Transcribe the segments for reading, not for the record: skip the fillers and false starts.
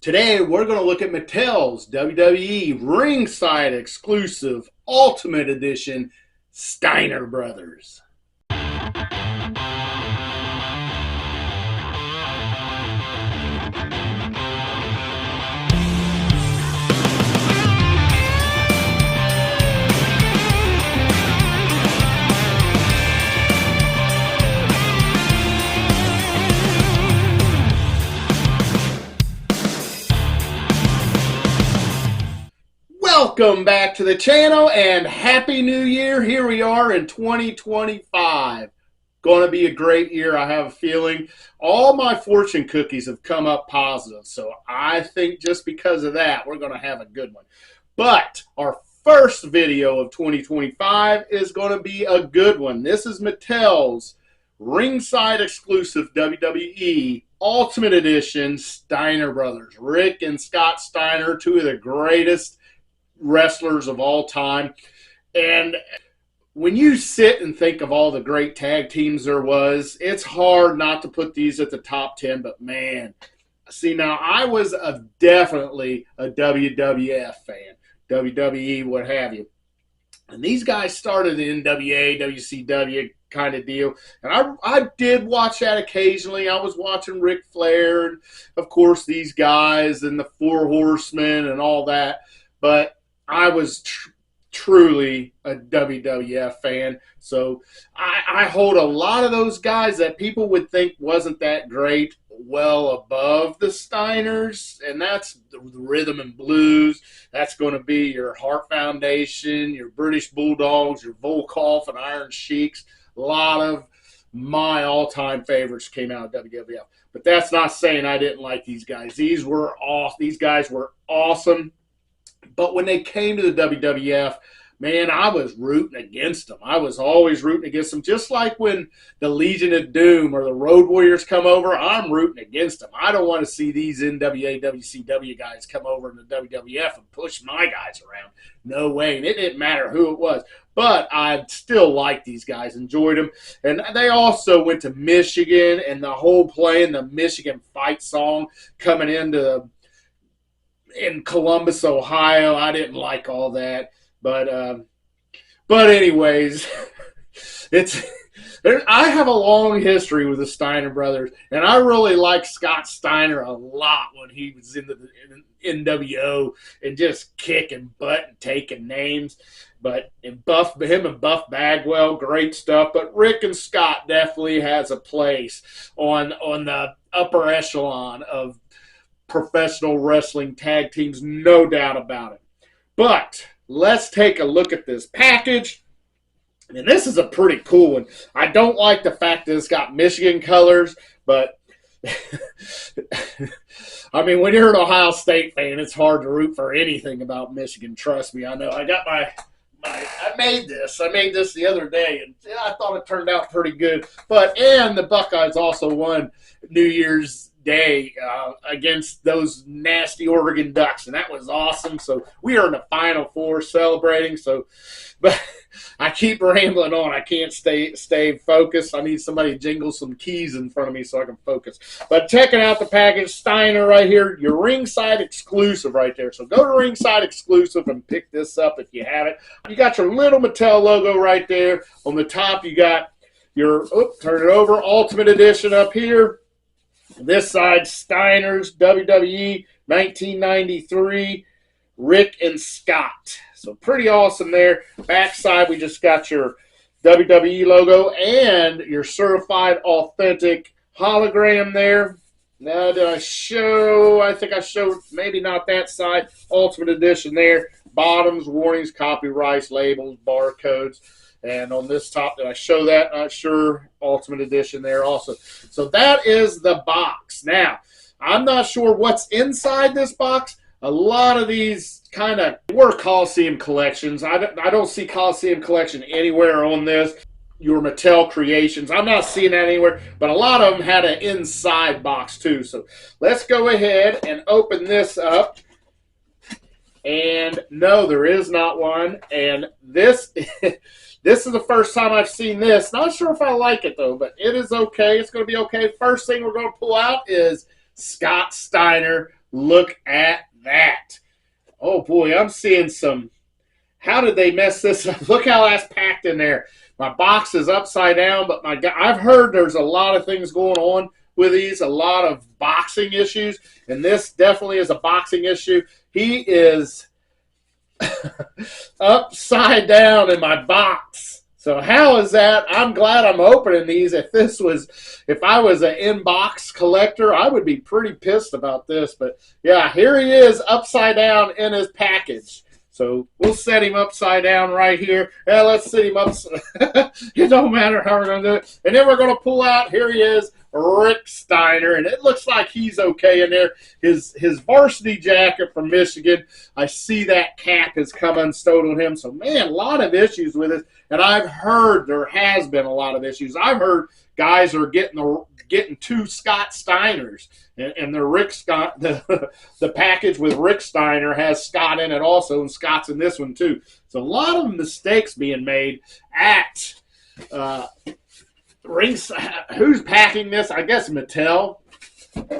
Today, we're going to look at Mattel's WWE Ringside exclusive Ultimate Edition Steiner Brothers. Welcome back to the channel and Happy New Year. Here we are in 2025. Going to be a great year, I have a feeling. All my fortune cookies have come up positive, so I think just because of that, we're going to have a good one. But our first video of 2025 is going to be a good one. This is Mattel's Ringside exclusive WWE Ultimate Edition Steiner Brothers. Rick and Scott Steiner, two of the greatest wrestlers of all time. And when you sit and think of all the great tag teams there was, it's hard not to put these at the top 10, but man, see, now I was definitely a WWF fan, WWE, what have you. And these guys started in NWA, WCW kind of deal. And I did watch that occasionally. I was watching Ric Flair and, of course, these guys and the Four Horsemen and all that. But I was truly a WWF fan, so I hold a lot of those guys that people would think wasn't that great well above the Steiners, and that's the rhythm and blues. That's going to be your Hart Foundation, your British Bulldogs, your Volkov and Iron Sheiks. A lot of my all-time favorites came out of WWF, but that's not saying I didn't like these guys. These guys were awesome. But when they came to the WWF, man, I was rooting against them. I was always rooting against them. Just like when the Legion of Doom or the Road Warriors come over, I'm rooting against them. I don't want to see these NWA, WCW guys come over to the WWF and push my guys around. No way. And it didn't matter who it was. But I still liked these guys, enjoyed them. And they also went to Michigan, and the whole playing the Michigan fight song coming into in Columbus, Ohio. I didn't like all that, but anyways, I have a long history with the Steiner brothers, and I really like Scott Steiner a lot when he was in the NWO and just kicking butt and taking names. But him and Buff Bagwell, great stuff. But Rick and Scott definitely has a place on the upper echelon of professional wrestling tag teams, no doubt about it. But let's take a look at this package. And this is a pretty cool one. I don't like the fact that it's got Michigan colors, but I mean, when you're an Ohio State fan, it's hard to root for anything about Michigan. Trust me, I know. I made this the other day, and I thought it turned out pretty good. And the Buckeyes also won New Year's Day against those nasty Oregon Ducks, and that was awesome. So we are in the Final Four celebrating. But I keep rambling on. I can't stay focused. I need somebody to jingle some keys in front of me so I can focus. But checking out the package, Steiner right here, your Ringside exclusive right there. So go to Ringside exclusive and pick this up if you have it. You got your little Mattel logo right there. On the top, you got your, turn it over, Ultimate Edition up here. This side, Steiner's WWE 1993, Rick and Scott. So pretty awesome there. Back side, we just got your WWE logo and your certified authentic hologram there. Now, did I show? I think I showed, maybe not that side. Ultimate Edition there. Bottoms, warnings, copyrights, labels, barcodes. And on this top, did I show that? Not sure. Ultimate Edition there also. So that is the box. Now, I'm not sure what's inside this box. A lot of these kind of were Coliseum collections. I don't see Coliseum collection anywhere on this. Your Mattel creations. I'm not seeing that anywhere. But a lot of them had an inside box too. So let's go ahead and open this up. And no, there is not one. And this This is the first time I've seen this. Not sure if I like it, though, but it is okay. It's going to be okay. First thing we're going to pull out is Scott Steiner, Look at that. Oh, boy, I'm seeing some. How did they mess this up? Look how that's packed in there. My box is upside down, but I've heard there's a lot of things going on with these, a lot of boxing issues, and this definitely is a boxing issue. He is upside down in my box. So how is that? I'm glad I'm opening these. If I was an in-box collector, I would be pretty pissed about this. But yeah, here he is upside down in his package. So we'll set him upside down right here. Yeah, let's set him up. It don't matter how we're going to do it. And then we're going to pull out, here he is, Rick Steiner. And it looks like he's okay in there. His varsity jacket from Michigan. I see that cap has come unstowed on him. So, man, a lot of issues with it. And I've heard there has been a lot of issues. I've heard guys are getting two Scott Steiners. And the Rick Scott, the package with Rick Steiner has Scott in it also, and Scott's in this one too. So a lot of mistakes being made at Ringside. Who's packing this? I guess Mattel.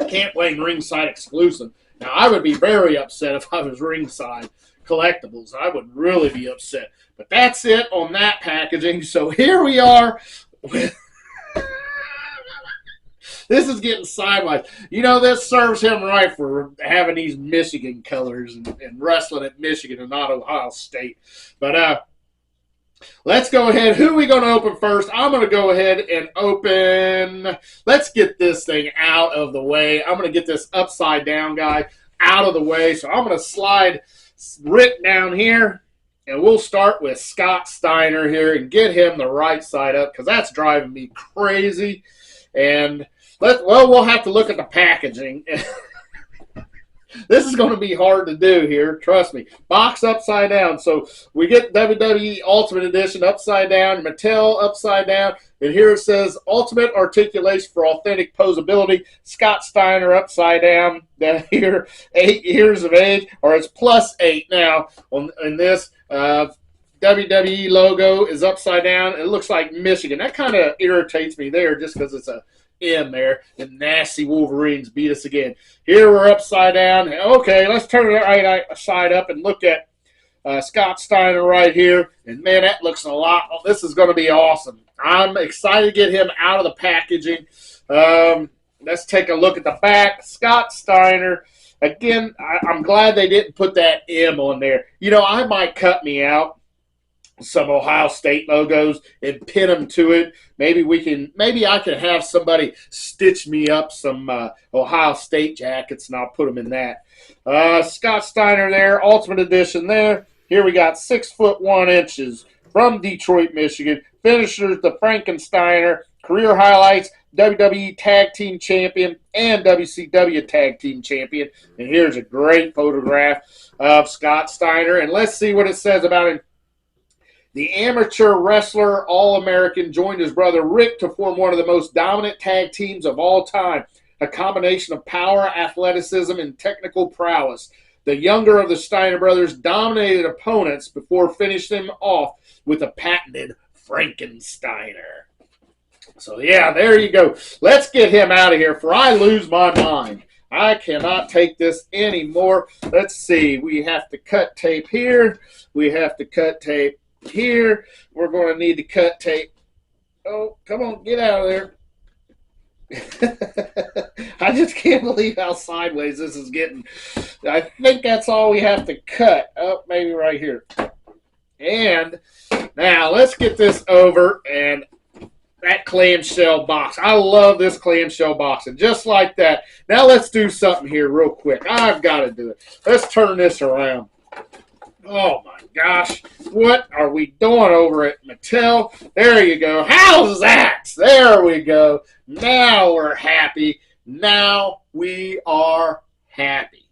Can't blame Ringside exclusive. Now I would be very upset if I was Ringside Collectibles. I would really be upset. But that's it on that packaging. So here we are with. This is getting sideways. You know, this serves him right for having these Michigan colors and wrestling at Michigan and not Ohio State. But let's go ahead. Who are we going to open first? I'm going to go ahead and open. Let's get this thing out of the way. I'm going to get this upside down guy out of the way. So I'm going to slide Rick down here. And we'll start with Scott Steiner here and get him the right side up because that's driving me crazy. And we'll have to look at the packaging. This is going to be hard to do here. Trust me. Box upside down. So we get WWE Ultimate Edition upside down, Mattel upside down, and here it says Ultimate Articulation for Authentic Posability. Scott Steiner upside down. Down here, 8 years of age, or it's +8 now in this. WWE logo is upside down. It looks like Michigan. That kind of irritates me there just because it's a M there. The nasty Wolverines beat us again. Here we're upside down. Okay, let's turn it right side up and look at Scott Steiner right here. And, man, that looks a lot. Oh, this is going to be awesome. I'm excited to get him out of the packaging. Let's take a look at the back. Scott Steiner. Again, I'm glad they didn't put that M on there. You know, I might cut me out some Ohio State logos and pin them to it. Maybe I can have somebody stitch me up some Ohio State jackets and I'll put them in that. Scott Steiner there, Ultimate Edition there. Here we got 6'1" from Detroit, Michigan. Finishers, the Frankensteiner. Career highlights, WWE Tag Team Champion and WCW Tag Team Champion. And here's a great photograph of Scott Steiner. And let's see what it says about him. The amateur wrestler All-American joined his brother Rick to form one of the most dominant tag teams of all time, a combination of power, athleticism, and technical prowess. The younger of the Steiner brothers dominated opponents before finishing them off with a patented Frankensteiner. So, yeah, there you go. Let's get him out of here, for I lose my mind. I cannot take this anymore. Let's see. We have to cut tape here. We have to cut tape here. We're going to need to cut tape. Oh, come on, get out of there. I just can't believe how sideways this is getting. I think that's all we have to cut. Oh, maybe right here. And now let's get this over and that clamshell box. I love this clamshell box. And just like that. Now let's do something here real quick. I've got to do it. Let's turn this around. Oh, my gosh. What are we doing over at Mattel? There you go. How's that? There we go. Now we're happy. Now we are happy.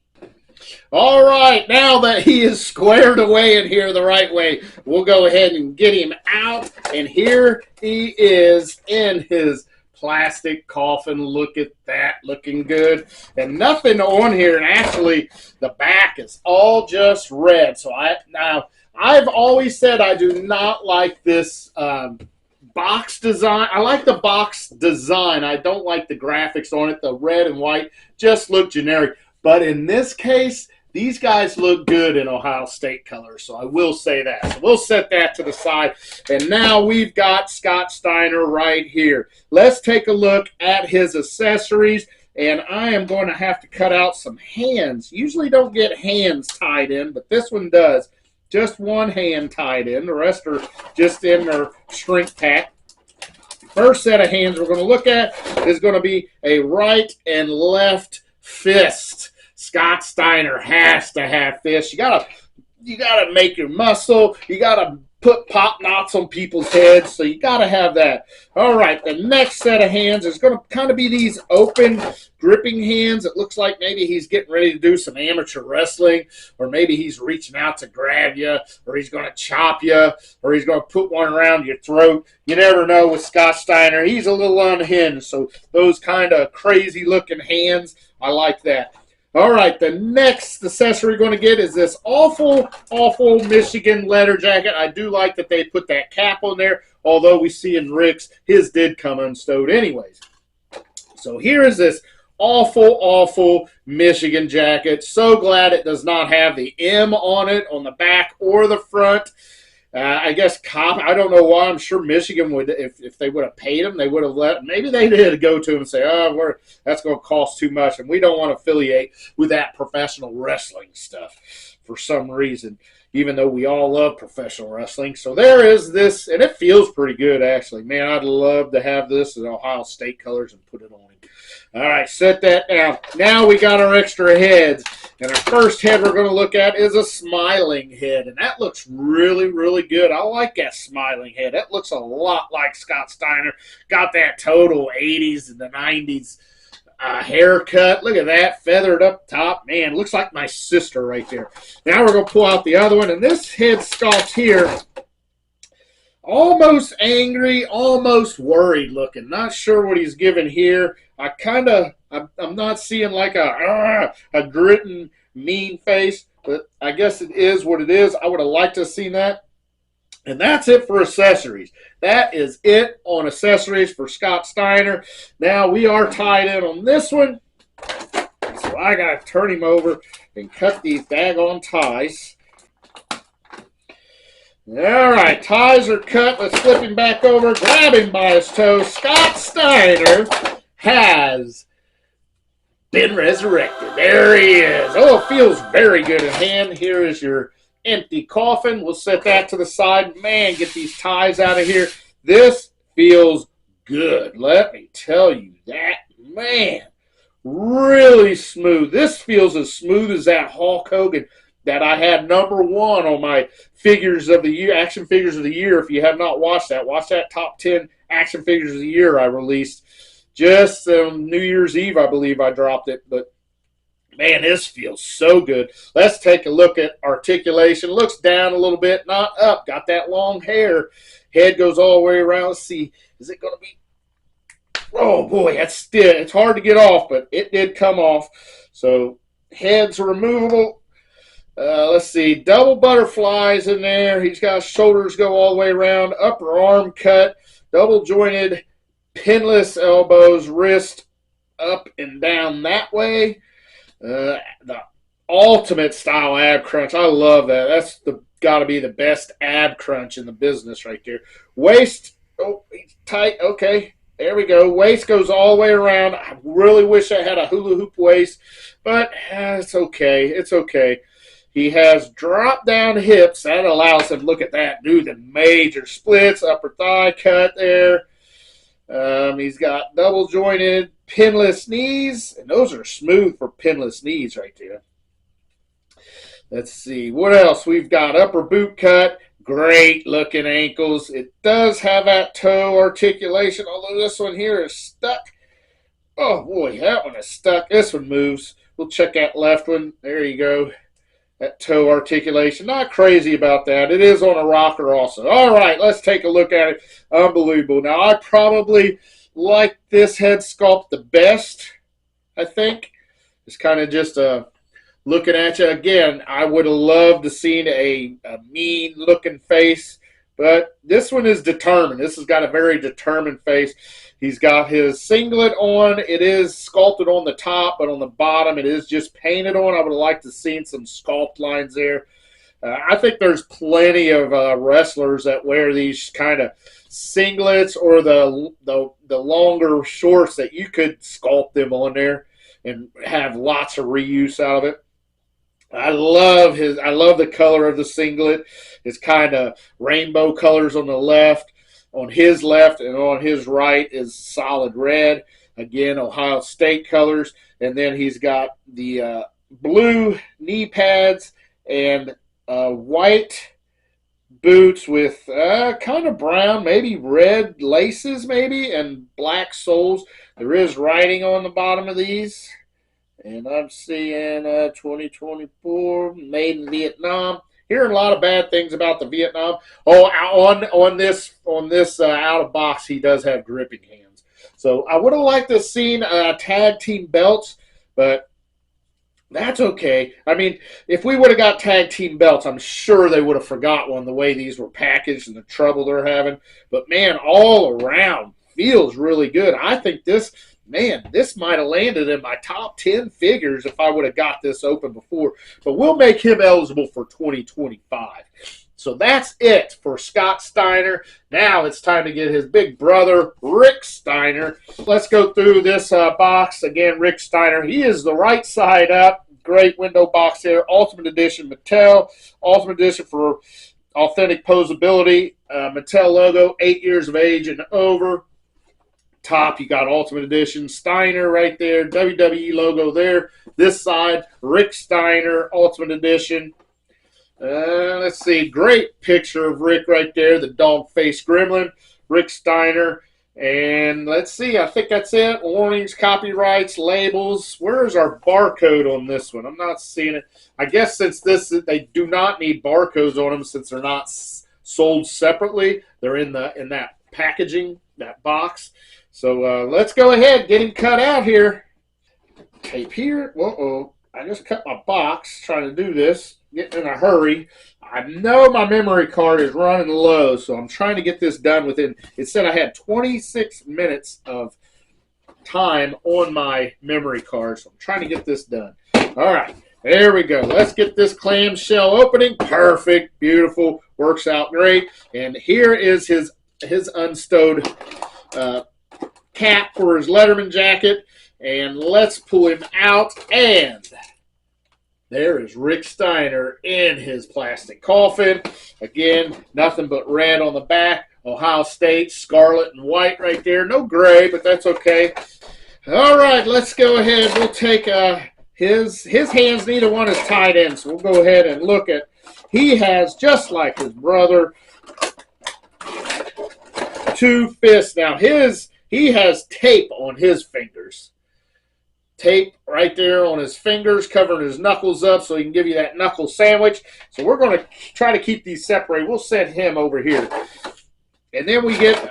All right. Now that he is squared away in here the right way, we'll go ahead and get him out. And here he is in his plastic coffin. Look at that, looking good. And nothing on here, and actually the back is all just red. So I've always said I do not like this box design. I like the box design. I don't like the graphics on it. The red and white just look generic. But in this case, these guys look good in Ohio State colors, so I will say that. So we'll set that to the side. And now we've got Scott Steiner right here. Let's take a look at his accessories. And I am going to have to cut out some hands. Usually don't get hands tied in, but this one does. Just one hand tied in. The rest are just in their shrink pack. First set of hands we're going to look at is going to be a right and left fist. Scott Steiner has to have fists. You gotta make your muscle. You gotta put pop knots on people's heads, so you gotta have that. All right, the next set of hands is going to kind of be these open gripping hands. It looks like maybe he's getting ready to do some amateur wrestling, or maybe he's reaching out to grab you, or he's going to chop you, or he's going to put one around your throat. You never know with Scott Steiner. He's a little unhinged, so those kind of crazy looking hands, I like that. All right, the next accessory we're going to get is this awful Michigan leather jacket. I do like that they put that cap on there, although we see in Rick's, his did come unstowed anyways. So here is this awful Michigan jacket. So glad it does not have the M on it on the back or the front. I guess I don't know why. I'm sure Michigan would, if they would have paid him, they would have let. Maybe they did go to him and say, "Oh, that's going to cost too much," and we don't want to affiliate with that professional wrestling stuff for some reason. Even though we all love professional wrestling, so there is this, and it feels pretty good actually. Man, I'd love to have this in Ohio State colors and put it on him. All right, set that down. Now we got our extra heads. And our first head we're going to look at is a smiling head. And that looks really good. I like that smiling head. That looks a lot like Scott Steiner. Got that total 80s and the 90s haircut. Look at that, feathered up top. Man, looks like my sister right there. Now we're going to pull out the other one. And this head sculpt here, almost angry, almost worried looking. Not sure what he's giving here. I'm not seeing like a gritting, mean face, but I guess it is what it is. I would have liked to have seen that. And that's it for accessories. That is it on accessories for Scott Steiner. Now we are tied in on this one. So I got to turn him over and cut these daggone ties. All right, ties are cut. Let's flip him back over, grab him by his toe. Scott Steiner has been resurrected. There he is. Oh, it feels very good in hand. Here is your empty coffin. We'll set that to the side. Man, get these ties out of here. This feels good. Let me tell you that. Man, really smooth. This feels as smooth as that Hulk Hogan that I had #1 on my figures of the year, action figures of the year. If you have not watched that, watch that top 10 action figures of the year I released. Just New Year's Eve, I believe I dropped it. But, man, this feels so good. Let's take a look at articulation. Looks down a little bit, not up. Got that long hair. Head goes all the way around. Let's see. Is it going to be? Oh, boy, that's still. It's hard to get off, but it did come off. So, heads are removable. Let's see. Double butterflies in there. He's got shoulders go all the way around. Upper arm cut. Double jointed. Pinless elbows, wrist up and down that way. The ultimate style ab crunch. I love that. That's got to be the best ab crunch in the business right there. Waist, oh, tight. Okay, there we go. Waist goes all the way around. I really wish I had a hula hoop waist, but it's okay. It's okay. He has drop down hips. That allows him, look at that, do the major splits, upper thigh cut there. He's got double jointed pinless knees, and those are smooth for pinless knees right there. Let's see what else we've got. Upper boot cut, great looking ankles. It does have that toe articulation, although this one here is stuck. Oh boy, that one is stuck. This one moves. We'll check that left one. There you go. That toe articulation. Not crazy about that. It is on a rocker also. All right, let's take a look at it. Unbelievable. Now, I probably like this head sculpt the best, I think. It's kind of just looking at you. Again, I would have loved to seen a mean-looking face, but this one is determined. This has got a very determined face. He's got his singlet on. It is sculpted on the top, but on the bottom it is just painted on. I would have liked to seen some sculpt lines there. I think there's plenty of wrestlers that wear these kind of singlets or the longer shorts that you could sculpt them on there and have lots of reuse out of it. I love the color of the singlet. It's kind of rainbow colors on the left. On his left and on his right is solid red. Again, Ohio State colors. And then he's got the blue knee pads and white boots with kind of brown, maybe red laces maybe, and black soles. There is writing on the bottom of these. And I'm seeing 2024, made in Vietnam. Hearing a lot of bad things about the Vietnam. Oh, on this out of box, he does have gripping hands. So I would have liked to have seen tag team belts, but that's okay. I mean, if we would have got tag team belts, I'm sure they would have forgot one the way these were packaged and the trouble they're having. But man, all around feels really good. I think this might have landed in my top 10 figures if I would have got this open before. But we'll make him eligible for 2025. So that's it for Scott Steiner. Now it's time to get his big brother, Rick Steiner. Let's go through this box. Again, Rick Steiner. He is the right side up. Great window box there. Ultimate Edition Mattel. Ultimate Edition for authentic posability. Mattel logo, 8 years of age and over. Top, you got Ultimate Edition Steiner right there, WWE logo there. This side, Rick Steiner, Ultimate Edition. Let's see, great picture of Rick right there, the dog face gremlin, Rick Steiner. And let's see, I think that's it. Warnings, copyrights, labels. Where's our barcode on this one? I'm not seeing it. I guess since they do not need barcodes on them since they're not sold separately. They're in that packaging, that box. So let's go ahead, get him cut out here. Tape here. Uh-oh. I just cut my box trying to do this. Getting in a hurry. I know my memory card is running low, so I'm trying to get this done within. It said I had 26 minutes of time on my memory card, so I'm trying to get this done. All right. There we go. Let's get this clamshell opening. Perfect. Beautiful. Works out great. And here is his unstowed cap for his Letterman jacket, and let's pull him out, and there is Rick Steiner in his plastic coffin. Again, nothing but red on the back. Ohio State, scarlet and white right there. No gray, but that's okay. All right, let's go ahead. We'll take his hands. Neither one is tied in, so we'll go ahead and look at. He has, just like his brother, 2 fists. Now, he has tape on his fingers. Tape right there on his fingers, covering his knuckles up so he can give you that knuckle sandwich. So we're going to try to keep these separated. We'll set him over here. And then we get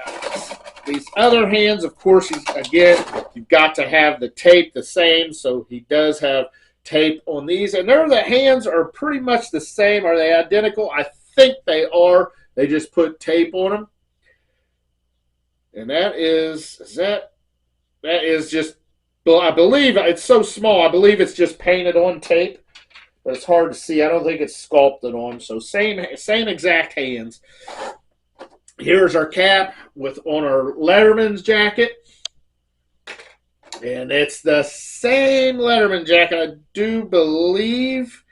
these other hands. Of course, you've got to have the tape the same. So he does have tape on these. And the hands are pretty much the same. Are they identical? I think they are. They just put tape on them. And that is just, I believe it's so small. I believe it's just painted on tape, but it's hard to see. I don't think it's sculpted on. So same exact hands. Here's our cap on our Letterman's jacket. And it's the same Letterman jacket, I do believe.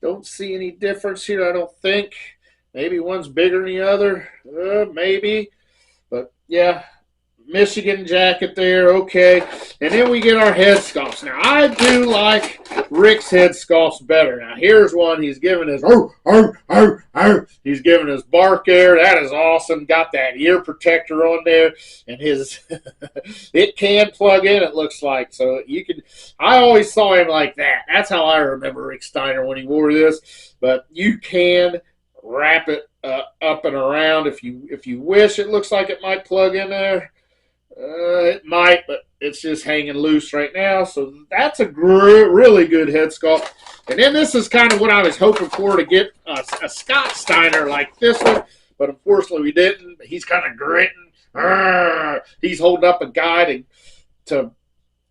Don't see any difference here, I don't think. Maybe one's bigger than the other. Maybe. But, yeah, Michigan jacket there, okay. And then we get our head sculpts. Now, I do like Rick's head sculpts better. Now, here's one. He's giving his, he's giving his bark there. That is awesome. Got that ear protector on there. And his, it can plug in, it looks like. So you can, I always saw him like that. That's how I remember Rick Steiner when he wore this. But you can wrap it up and around if you wish. It looks like it might plug in there. It might, but it's just hanging loose right now. So that's a really good head sculpt. And then this is kind of what I was hoping for, to get a Scott Steiner like this one. But unfortunately we didn't. He's kind of gritting. He's holding up a guy to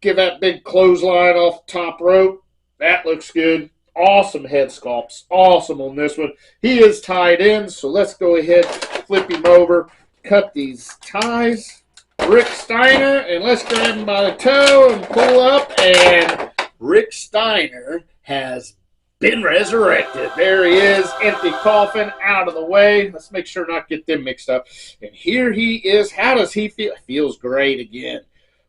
give that big clothesline off the top rope. That looks good. Awesome head sculpts. Awesome on this one. He is tied in, so let's go ahead, flip him over, cut these ties. Rick Steiner, and let's grab him by the toe and pull up, and Rick Steiner has been resurrected. There he is, empty coffin, out of the way. Let's make sure not get them mixed up. And here he is. How does he feel? Feels great again.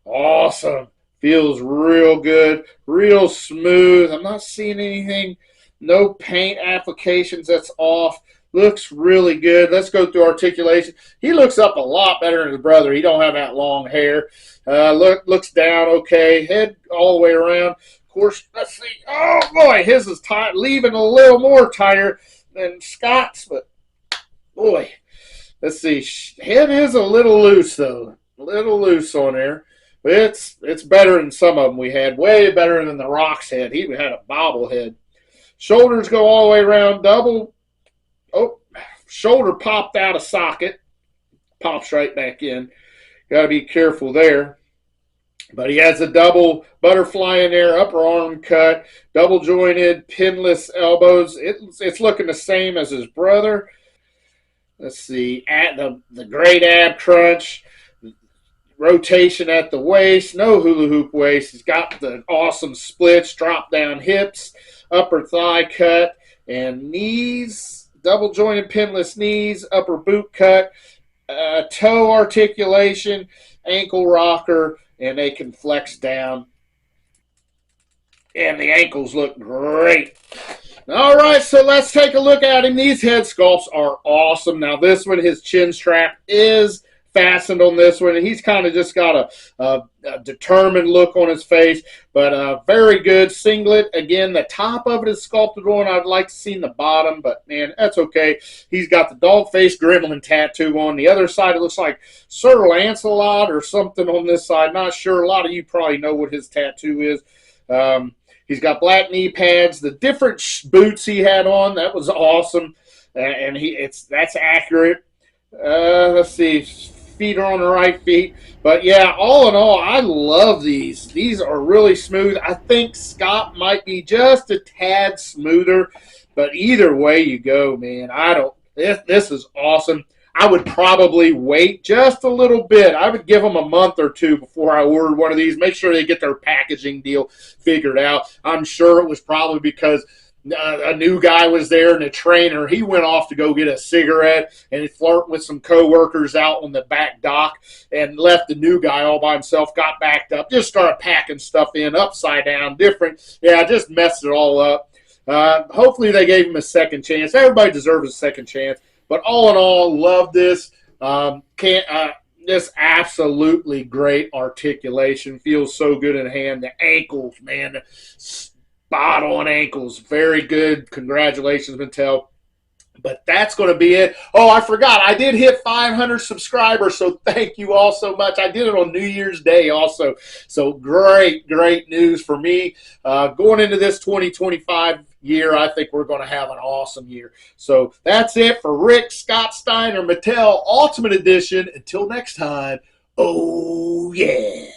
Awesome. Feels real good, real smooth. I'm not seeing anything, no paint applications that's off. Looks really good. Let's go through articulation. He looks up a lot better than his brother. He don't have that long hair. Looks down okay. Head all the way around. Of course, let's see. Oh, boy, his is tight, leaving a little more tighter than Scott's. But, boy, let's see. Head is a little loose, though. A little loose on there. But it's better than some of them we had. Way better than the Rock's head. He had a bobblehead. Shoulders go all the way around. Double. Oh, shoulder popped out of socket. Pops right back in. Got to be careful there. But he has a double butterfly in there, upper arm cut, double jointed, pinless elbows. It's looking the same as his brother. Let's see. At the great ab crunch. Rotation at the waist, no hula hoop waist. He's got the awesome splits, drop down hips, upper thigh cut, and knees, double jointed pinless knees, upper boot cut, toe articulation, ankle rocker, and they can flex down. And the ankles look great. All right, so let's take a look at him. These head sculpts are awesome. Now this one, his chin strap is fastened on this one, and he's kind of just got a determined look on his face, but very good singlet. Again, the top of it is sculpted on. I'd like to see the bottom, but man, that's okay. He's got the dog face gremlin tattoo on the other side. It looks like Sir Lancelot or something on this side. Not sure. A lot of you probably know what his tattoo is. He's got black knee pads. The different boots he had on, that was awesome, and that's accurate. Let's see. Feet are on the right feet. But yeah, all in all, I love these. These are really smooth. I think Scott might be just a tad smoother, but either way you go, man, this is awesome. I would probably wait just a little bit. I would give them a month or two before I ordered one of these. Make sure they get their packaging deal figured out. I'm sure it was probably because a new guy was there, and the trainer, he went off to go get a cigarette, and he flirted with some coworkers out on the back dock and left the new guy all by himself, got backed up, just started packing stuff in upside down, different. Yeah, just messed it all up. Hopefully they gave him a second chance. Everybody deserves a second chance. But all in all, love this. This absolutely great articulation. Feels so good in the hand. The ankles, man, spot on ankles. Very good. Congratulations, Mattel. But that's going to be it. Oh, I forgot. I did hit 500 subscribers, so thank you all so much. I did it on New Year's Day also. So great, great news for me. Going into this 2025 year, I think we're going to have an awesome year. So that's it for Rick Scott Steiner Mattel Ultimate Edition. Until next time, oh yeah.